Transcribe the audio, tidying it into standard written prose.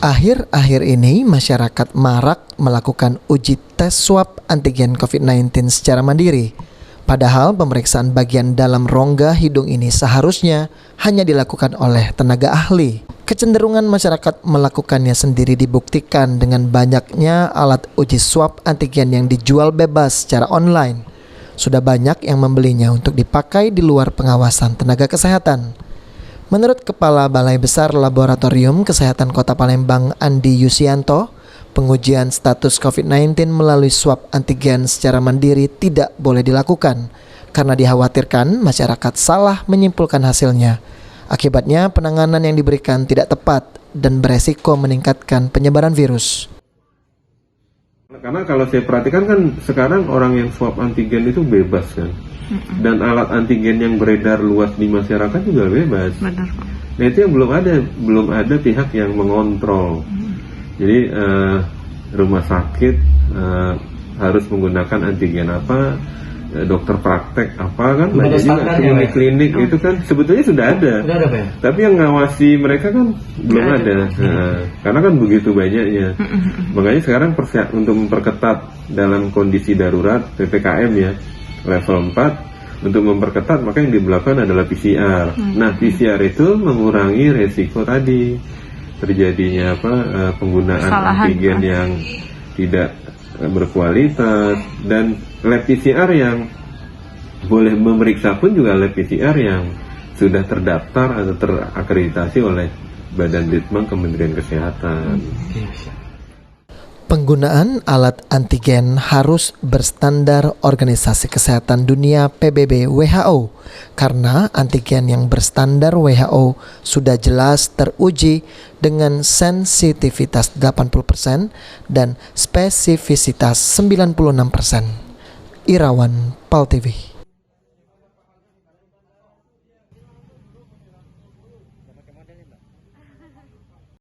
Akhir-akhir ini masyarakat marak melakukan uji tes swab antigen COVID-19 secara mandiri. Padahal pemeriksaan bagian dalam rongga hidung ini seharusnya hanya dilakukan oleh tenaga ahli. Kecenderungan masyarakat melakukannya sendiri dibuktikan dengan banyaknya alat uji swab antigen yang dijual bebas secara online. Sudah banyak yang membelinya untuk dipakai di luar pengawasan tenaga kesehatan. Menurut Kepala Balai Besar Laboratorium Kesehatan Kota Palembang Andi Yusianto, pengujian status COVID-19 melalui swab antigen secara mandiri tidak boleh dilakukan karena dikhawatirkan masyarakat salah menyimpulkan hasilnya. Akibatnya penanganan yang diberikan tidak tepat dan beresiko meningkatkan penyebaran virus. Karena kalau saya perhatikan kan sekarang orang yang swab antigen itu bebas kan. Dan alat antigen yang beredar luas di masyarakat juga bebas. Benar. Nah itu yang belum ada pihak yang mengontrol. Jadi rumah sakit harus menggunakan antigen apa, dokter praktek apa kan, banyak juga klinik-klinik itu kan sebetulnya sudah ada. Tapi yang ngawasi mereka kan belum ada. Karena kan begitu banyaknya. Makanya sekarang untuk memperketat dalam kondisi darurat PPKM ya, level 4 untuk memperketat maka yang dilakukan adalah PCR. Nah PCR itu mengurangi resiko tadi terjadinya penggunaan antigen yang tidak berkualitas, dan lab PCR yang boleh memeriksa pun juga lab PCR yang sudah terdaftar atau terakreditasi oleh Badan Litbang Kementerian Kesehatan. Penggunaan alat antigen harus berstandar Organisasi Kesehatan Dunia PBB WHO karena antigen yang berstandar WHO sudah jelas teruji dengan sensitivitas 80% dan spesifisitas 96%. Irawan, PAL TV.